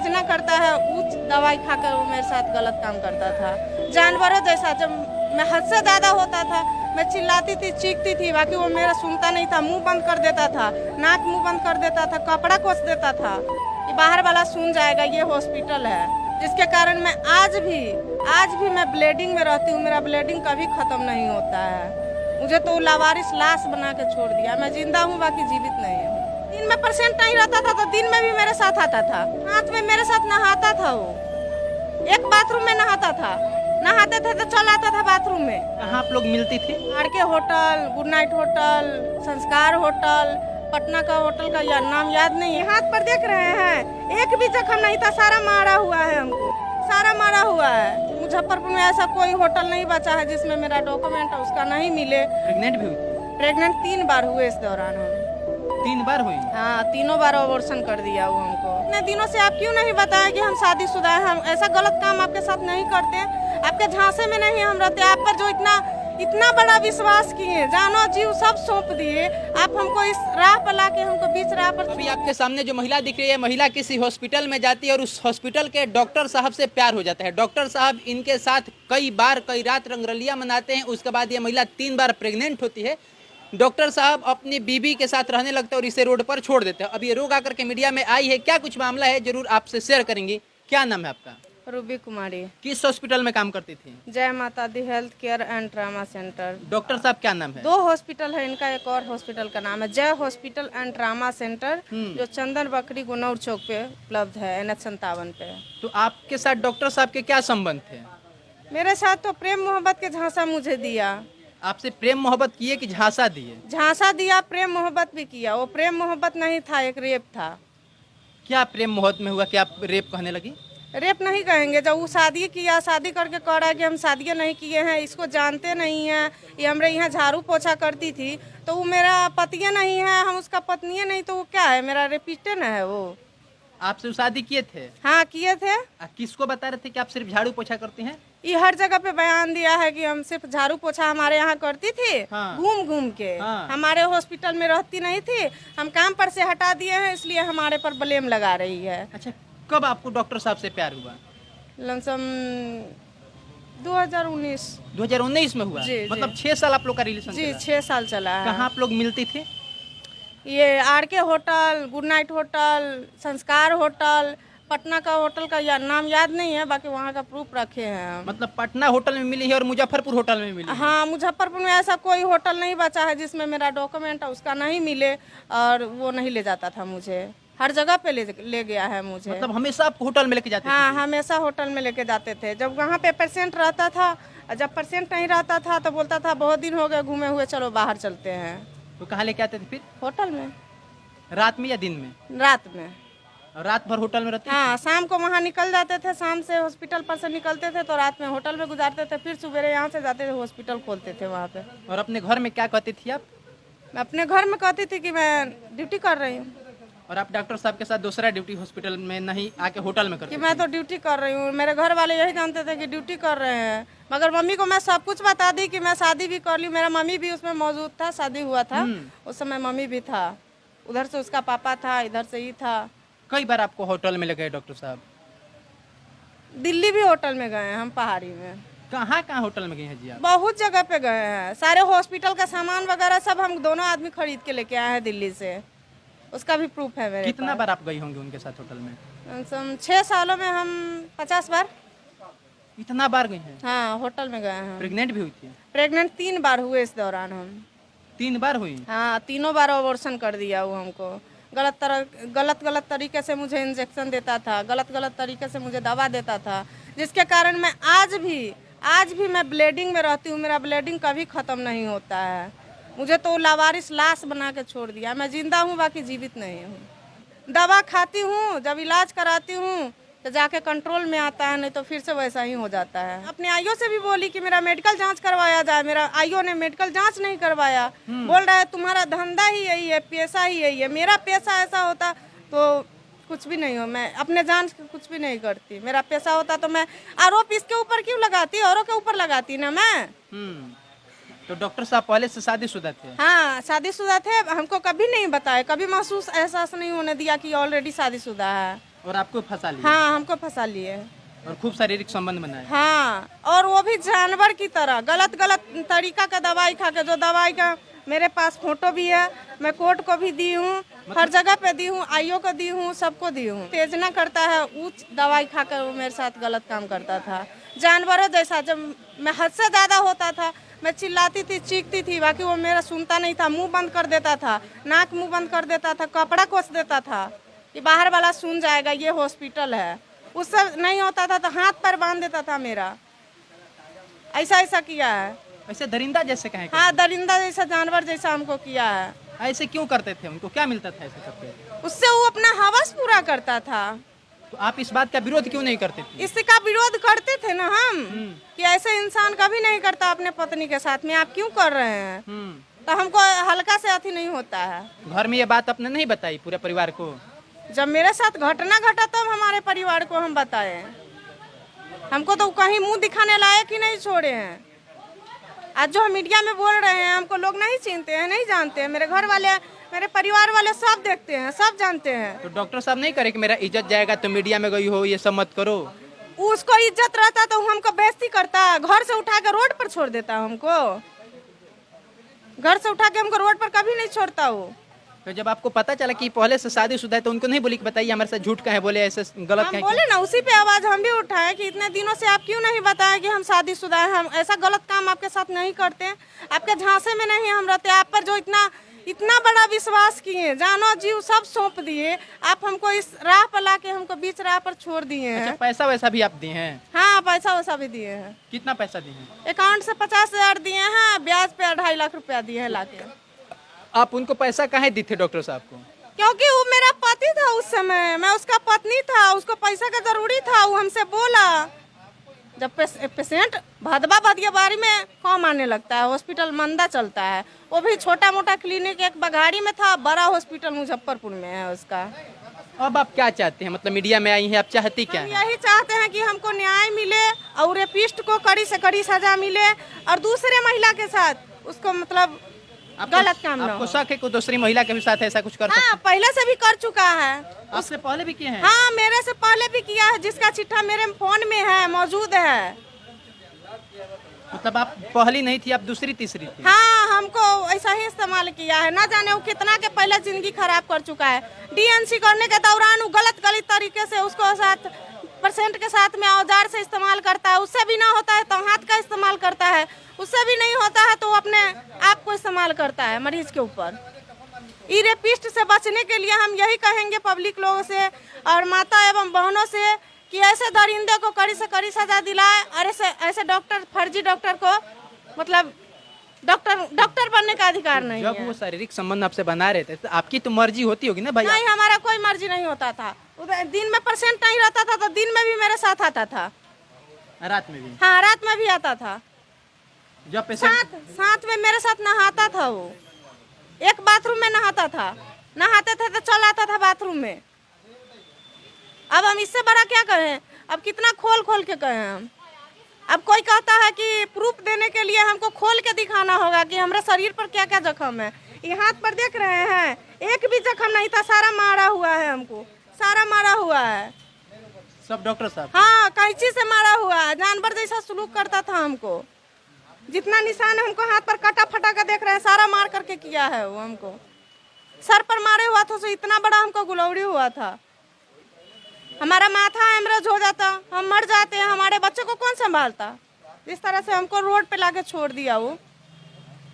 उत्तेजना करता है, उस दवाई खाकर वो मेरे साथ गलत काम करता था। जानवरों जैसा, जब मैं हद से ज़्यादा होता था, मैं चिल्लाती थी, चीखती थी, बाकी वो मेरा सुनता नहीं था, मुंह बंद कर देता था, नाक मुंह बंद कर देता था, कपड़ा कोस देता था कि बाहर वाला सुन जाएगा, ये हॉस्पिटल है। जिसके कारण मैं आज भी मैं ब्लीडिंग में रहती हूँ, मेरा ब्लीडिंग कभी खत्म नहीं होता है। मुझे तो लावारिस लाश बना के छोड़ दिया। मैं जिंदा हूँ, बाकी जीवित नहीं हूँ। दिन में पेशेंट नहीं रहता था तो दिन में भी मेरे साथ आता था, रात में मेरे साथ नहाता था। वो एक बाथरूम में नहाता था, नहाते थे तो चल आता था बाथरूम में। कहाँ आप लोग मिलती थी? आर के होटल, गुड नाइट होटल, संस्कार होटल, पटना का होटल का या नाम याद नहीं है। हाथ पर देख रहे हैं, एक भी जख्म नहीं था, सारा मारा हुआ है, हमको सारा मारा हुआ है। मुजफ्फरपुर में ऐसा कोई होटल नहीं बचा है जिसमें मेरा डॉक्यूमेंट है उसका नहीं मिले। प्रेग्नेंट भी हुई? प्रेग्नेंट 3 बार हुए इस दौरान हम। 3 बार हुई? हाँ, 3 बार अबॉर्शन कर दिया वो हमको। इतने दिनों से आप क्यों नहीं बताएं कि हम शादीशुदा हैं? हम ऐसा गलत काम आपके साथ नहीं करते, आपके झांसे में नहीं हम रहते। आप पर जो इतना बड़ा विश्वास किए, जानो जीव सब सौंप दिए, आप हमको इस राह पर लाके हमको बीच राह पर। अभी आपके सामने जो महिला दिख रही है, महिला किसी हॉस्पिटल में जाती है और उस हॉस्पिटल के डॉक्टर साहब से प्यार हो जाता है। डॉक्टर साहब इनके साथ कई रात रंगरलिया मनाते हैं। उसके बाद ये महिला 3 बार प्रेग्नेंट होती है। डॉक्टर साहब अपनी बीबी के साथ रहने लगते हैं और इसे रोड पर छोड़ देते हैं। अब ये रोग आकर के मीडिया में आई है, क्या कुछ मामला है जरूर आपसे शेयर करेंगी। क्या नाम है आपका? रूबी कुमारी। किस हॉस्पिटल में काम करती थी? जय माता the health care and trauma centre. Doctor साहब क्या नाम है? 2 हॉस्पिटल है इनका, एक और हॉस्पिटल का नाम है जय हॉस्पिटल एंड ट्रामा सेंटर, जो चंदन बकरी गुनौर चौक पे उपलब्ध है, NH57 पे। तो आपके साथ डॉक्टर साहब के क्या संबंध थे? मेरे साथ तो प्रेम मोहब्बत के झांसा मुझे दिया। आपसे प्रेम मोहब्बत किए कि झांसा दिए? झांसा दिया, प्रेम मोहब्बत भी किया। वो प्रेम मोहब्बत नहीं था, एक रेप था। क्या प्रेम मोहब्बत में हुआ कि आप रेप कहने लगी? रेप नहीं कहेंगे, जब वो शादी किया, शादी करके कह रहा है कि हम शादी नहीं किए हैं, इसको जानते नहीं हैं, ये हमारे यहाँ झाड़ू पोछा करती थी, तो वो मेरा पति नहीं है, हम उसका पत्नी नहीं, तो वो क्या है? मेरा रेपिस्टे न है वो। आपसे शादी किए थे? हाँ, किए थे। किसको बता रहे थे कि आप सिर्फ झाड़ू पोछा करती हैं? ये हर जगह पे बयान दिया है कि हम सिर्फ झाड़ू पोछा हमारे यहाँ करती थी। हाँ। घूम घूम के। हाँ। हमारे हॉस्पिटल में रहती नहीं थी, हम काम पर से हटा दिए हैं, इसलिए हमारे पर ब्लेम लगा रही है। अच्छा, कब आपको डॉक्टर साहब से प्यार हुआ? लमसम 2019। 2019 में हुआ? जी, मतलब जी। 6 साल आप लोग का रिलेशन जी, चला? 6 साल चला है। कहाँ आप लोग मिलती थी? ये आर के होटल, गुड नाइट होटल, संस्कार होटल, पटना का होटल का या नाम याद नहीं है, बाकी वहाँ का प्रूफ रखे हैं हम। मतलब पटना होटल में मिली है और मुजफ्फरपुर होटल में मिली है? हाँ, मुजफ्फरपुर में ऐसा कोई होटल नहीं बचा है जिसमें मेरा डॉक्यूमेंट है उसका नहीं मिले, और वो नहीं ले जाता था मुझे। हर जगह पे ले गया है मुझे। मतलब हमेशा आप होटल में लेके जाते थे? हाँ, हमेशा होटल में लेके जाते थे। जब वहाँ पे पेशेंट रहता था, जब पेशेंट नहीं रहता था तो बोलता था बहुत दिन हो गए घूमे हुए, चलो बाहर चलते हैं। तो कहाँ लेके आते थे फिर? होटल में। रात में या दिन में? रात में। और रात भर होटल में रहते? हाँ, शाम को वहाँ निकल जाते थे, शाम से हॉस्पिटल पर से निकलते थे तो रात में होटल में गुजारते थे, फिर सुबह यहाँ से जाते थे, हॉस्पिटल खोलते थे वहाँ पे। और अपने घर में क्या कहती थी आप? मैं अपने घर में कहती थी कि मैं ड्यूटी कर रही हूँ। और आप डॉक्टर साहब के साथ दूसरा ड्यूटी हॉस्पिटल में नहीं आके होटल में करते कि मैं तो ड्यूटी कर रही हूँ। मेरे घर वाले यही जानते थे कि ड्यूटी कर रहे हैं, मगर मम्मी को मैं सब कुछ बता दी कि मैं शादी भी कर ली। मेरा मम्मी भी उसमें मौजूद था, शादी हुआ था उस समय, मम्मी भी था, उधर से उसका पापा था, इधर से ही था। कई बार आपको होटल में ले गए डॉक्टर साहब? दिल्ली भी होटल में गए हैं हम, पहाड़ी में। कहाँ कहाँ होटल में गए हैं जी आप? बहुत जगह पे गए हैं, सारे हॉस्पिटल का सामान वगैरह सब हम दोनों आदमी खरीद के लेके आए हैं दिल्ली से, उसका भी प्रूफ है मेरे कितना बार आप गई होंगे उनके साथ होटल में? पास। 6 सालों में हम 50 बार। इतना बार गई हैं? हाँ, होटल में गए हैं। प्रेग्नेंट भी हुई थी? प्रेग्नेंट 3 बार हुए इस दौरान हम। 3 बार हुई? हाँ, 3 बार अबॉर्शन कर दिया वो हमको। गलत तरीके से मुझे इंजेक्शन देता था, गलत तरीके से मुझे दवा देता था, जिसके कारण मैं आज भी मैं ब्लीडिंग में रहती हूँ, मेरा ब्लीडिंग कभी खत्म नहीं होता है। मुझे तो लावारिस लाश बना के छोड़ दिया। मैं जिंदा हूँ, बाकी जीवित नहीं हूँ। दवा खाती हूँ, जब इलाज कराती हूँ तो जाके कंट्रोल में आता है, नहीं तो फिर से वैसा ही हो जाता है। अपने आईओ से भी बोली कि मेरा मेडिकल जांच करवाया जाए, मेरा आईओ ने मेडिकल जांच नहीं करवाया। बोल रहा है तुम्हारा धंधा ही यही है, पेशा ही यही है। मेरा पेशा ऐसा होता तो कुछ भी नहीं हो, मैं अपने जान से कुछ भी नहीं करती। मेरा पेशा होता तो मैं आरोप इसके ऊपर क्यों लगाती, औरों के ऊपर लगाती ना मैं। तो डॉक्टर साहब पहले से शादीशुदा थे? हाँ, शादीशुदा थे। हमको कभी नहीं बताया, कभी महसूस एहसास नहीं होने दिया कि ऑलरेडी शादीशुदा है। और आपको फंसा लिया हाँ, हमको फंसा लिए। और खूब शारीरिक संबंध बनाया। हाँ, और वो भी जानवर की तरह गलत गलत तरीका का दवाई खा के, जो दवाई का मेरे पास फोटो भी है, मैं कोर्ट को भी दी हूँ, हर जगह पे दी हूँ, आईओ को दी हूँ, सबको दी हूँ। तेजना करता है, उच्च दवाई खाकर वो मेरे साथ गलत काम करता था, जानवरों जैसा। जब मैं हद से ज़्यादा होता था, मैं चिल्लाती थी, चीखती थी, बाकी वो मेरा सुनता नहीं था, मुंह बंद कर देता था, नाक मुंह बंद कर देता था, कपड़ा कोस देता था कि बाहर वाला सुन जाएगा, ये हॉस्पिटल है। उससे नहीं होता था तो हाथ पैर बांध देता था मेरा, ऐसा ऐसा किया है। ऐसे दरिंदा जैसे कहें? हाँ, दरिंदा जैसा, जानवर जैसा हमको किया है। ऐसे क्यों करते थे? उनको क्या मिलता था ऐसे करके? उससे वो अपना हवस पूरा करता था। तो आप इस बात का विरोध क्यों नहीं करते थे? इसका विरोध करते थे ना हम, कि ऐसे इंसान कभी नहीं करता अपने पत्नी के साथ में, आप क्यों कर रहे हैं? तो हमको हल्का से अथी नहीं होता है। घर में ये बात आपने नहीं बताई पूरे परिवार को? जब मेरे साथ घटना घटा तब हमारे परिवार को हम बताए। हमको तो कहीं मुंह दिखाने लायक ही नहीं छोड़े हैं। आज जो हम मीडिया में बोल रहे हैं, हमको लोग नहीं चिनते हैं, नहीं जानते हैं। मेरे घर वाले, मेरे परिवार वाले सब देखते हैं, सब जानते हैं। तो डॉक्टर साहब नहीं करे कि मेरा इज्जत जाएगा, तो मीडिया में गई हो, ये सब मत करो? उसको इज्जत रहता तो हमको बेइज्जती करता, घर से उठा के रोड पर छोड़ देता। हमको घर से उठा के हमको रोड पर कभी नहीं छोड़ता वो। तो जब आपको पता चला कि पहले से शादीशुदा है, तो उनको नहीं बोली कि बताइए हमारे साथ झूठ का है, बोले ऐसे गलत हम है? बोले ना, उसी पे आवाज हम भी उठाए कि इतने दिनों से आप क्यों नहीं बताए कि हम शादीशुदा हैं, हम ऐसा गलत काम आपके साथ नहीं करते हैं, आपके झांसे में नहीं हम रहते। आप पर जो इतना बड़ा विश्वास किए, जानो जीव सब सौंप दिए, आप हमको इस राह पर लाके हमको बीच राह पर छोड़ दिए हैं। अच्छा, पैसा वैसा भी आप दिए हैं? हाँ, पैसा वैसा भी दिए हैं। कितना पैसा दिए हैं? अकाउंट से 50,000 दिए हैं, ब्याज पे 2.5 लाख रुपया दिए हैं लाके। आप उनको पैसा काहे दी थे डॉक्टर साहब को? क्योंकि वो मेरा पति था उस समय, मैं उसका पत्नी था, उसको पैसा का जरूरी था। वो हमसे बोला, जब पेशेंट भदवा भदियाबारी में कम आने लगता है, हॉस्पिटल मंदा चलता है, वो भी छोटा मोटा क्लिनिक एक बघाड़ी में था, बड़ा हॉस्पिटल मुजफ्फरपुर में है उसका। अब आप क्या चाहते हैं? मतलब मीडिया में आई हैं, आप चाहती क्या हम हैं? यही चाहते हैं कि हमको न्याय मिले और रेपिस्ट को कड़ी से कड़ी सजा मिले, और दूसरे महिला के साथ उसको मतलब गलत काम ना हो। आपको शक है कि दूसरी महिला के भी साथ ऐसा कुछ कर सकते? हाँ, पहले से भी कर चुका है। आपसे पहले भी किए हैं? हाँ, मेरे से पहले भी किया है, जिसका चिट्ठा मेरे फोन में है, मौजूद है। मतलब आप पहली नहीं थी, आप दूसरी तीसरी थी? हाँ, हमको ऐसा ही इस्तेमाल किया है। ना जाने वो कितना के पहले जिंदगी खराब कर चुका है। डीएनसी करने के दौरान वो गलत तरीके से उसको साथ पेशेंट के साथ में औजार से इस्तेमाल करता है। उससे भी ना होता है तो हाथ का इस्तेमाल करता है, उससे भी नहीं होता है तो वो अपने आप को इस्तेमाल करता है मरीज के ऊपर। ई रेपिस्ट से बचने के लिए हम यही कहेंगे पब्लिक लोगों से और माता एवं बहनों से कि ऐसे दरिंदे को कड़ी से कड़ी सजा दिलाए, और ऐसे डॉक्टर, फर्जी डॉक्टर को मतलब डॉक्टर बनने का अधिकार नहीं जब है। वो शारीरिक संबंध आपसे बना रहे थे तो आपकी तो मर्जी होती होगी ना भाई? नहीं, हमारा कोई मर्जी नहीं होता था। दिन में पेशेंट नहीं रहता था तो दिन में भी मेरे साथ आता था। रात में भी? हाँ, रात में भी आता था। जब पेशेंट साथ में मेरे साथ नहाता था। वो एक बाथरूम में नहाता था, नहाते थे तो चल आता था बाथरूम में। अब हम इससे बड़ा क्या कहें? अब कितना खोल खोल के कहें हम? अब कोई कहता है कि प्रूफ देने के लिए हमको खोल के दिखाना होगा कि हमारे शरीर पर क्या क्या जख्म है। ये हाथ पर देख रहे हैं, एक भी जख्म नहीं था, सारा मारा हुआ है, हमको सारा मारा हुआ है। सब डॉक्टर साहब? हाँ, कैंची से मारा हुआ है, जानवर जैसा सलूक करता था हमको। जितना निशान है हमको हाथ पर कटा फटा कर देख रहे हैं, सारा मार करके किया है वो हमको। सर पर मारे हुआ था, तो इतना बड़ा हमको गुलौड़ी हुआ था। हमारा माथा एमरेज हो जाता, हम मर जाते हैं, हमारे बच्चों को कौन संभालता? जिस तरह से हमको रोड पे लाके छोड़ दिया वो,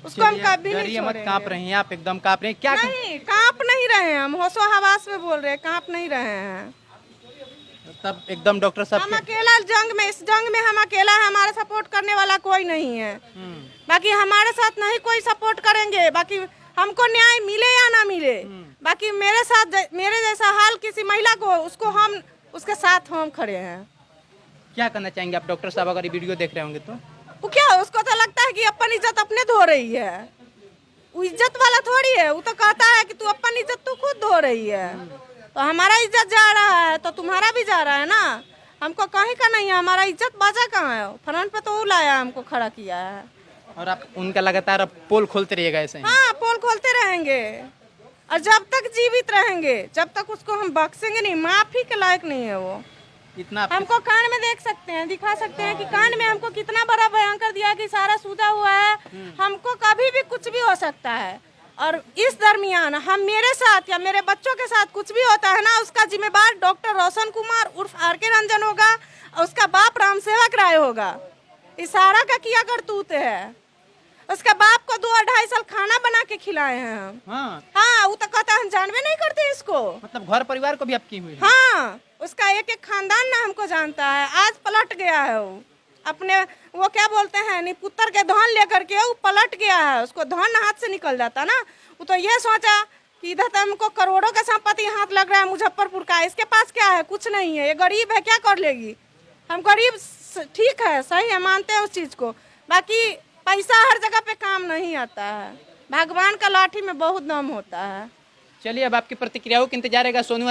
उसको हम कभी नहीं छोड़ेंगे। कांप रही हैं आप, एकदम कांप रहे हैं क्या? नहीं, कांप नहीं रहे हैं हम, होशो हवास में बोल रहे हैं, कांप नहीं रहे हैं। तब एकदम डॉक्टर साहब हम अकेला जंग में, इस जंग में हम अकेला है, हमारा सपोर्ट करने वाला कोई नहीं है। बाकी हमारे साथ नहीं कोई सपोर्ट करेंगे, बाकी हमको न्याय मिले या ना मिले, बाकी मेरे साथ मेरे जैसा हाल किसी महिला को, उसको हम उसके साथ हम खड़े हैं। क्या करना चाहेंगे आप डॉक्टर साहब अगर ये वीडियो देख रहे होंगे तो? वो क्या, उसको तो लगता है कि अपन इज्जत अपने धो रही है। वो इज्जत वाला थोड़ी है, वो तो कहता है कि तू अपन इज्जत तू खुद धो रही है। तो हमारा इज्जत जा रहा है तो तुम्हारा भी जा रहा है ना। हमको कहीं का नहीं है, हमारा इज्जत बचा कहाँ है? फ्रंट पे तो वो लाया, हमको खड़ा किया है। और आप उनका लगातार अब पोल खोलते रहिएगा ऐसे ही? हाँ, पोल खोलते रहेंगे। और जब तक जीवित रहेंगे, जब तक उसको हम बख्शेंगे नहीं, माफी के लायक नहीं है वो। इतना आपके- हमको कान में देख सकते हैं, दिखा सकते हैं कि कान में हमको कितना बड़ा बयान कर दिया कि सारा सूदा हुआ है, हमको कभी भी कुछ भी हो सकता है। और इस दरमियान हम मेरे साथ या मेरे बच्चों के साथ कुछ भी होता है ना, उसका जिम्मेदार डॉक्टर रोशन कुमार उर्फ आर.के. रंजन होगा और उसका बाप रामसेवक राय होगा। इशारा का किया करतूत है। उसके बाप को 2-2.5 साल खाना बना के खिलाए हैं हम। हाँ, हाँ, वो तो कहता है हम जानवे नहीं करते इसको। मतलब घर परिवार को भी आप की हुई है। हाँ, उसका एक एक खानदान ना हमको जानता है। आज पलट गया है वो अपने, वो क्या बोलते हैं, निपुत्र के धन लेकर के वो पलट गया है। उसको धन हाथ से निकल जाता ना, वो तो ये सोचा कि इधर तो हमको करोड़ों का संपत्ति हाथ लग रहा है मुजफ्फरपुर का, इसके पास क्या है, कुछ नहीं है, ये गरीब है, क्या कर लेगी। हम गरीब ठीक है, सही है, मानते हैं उस चीज को, बाकी पैसा हर जगह पे काम नहीं आता है। भगवान का लाठी में बहुत दम होता है। चलिए अब आपकी प्रतिक्रियाओं का इंतजार रहेगा। सोनू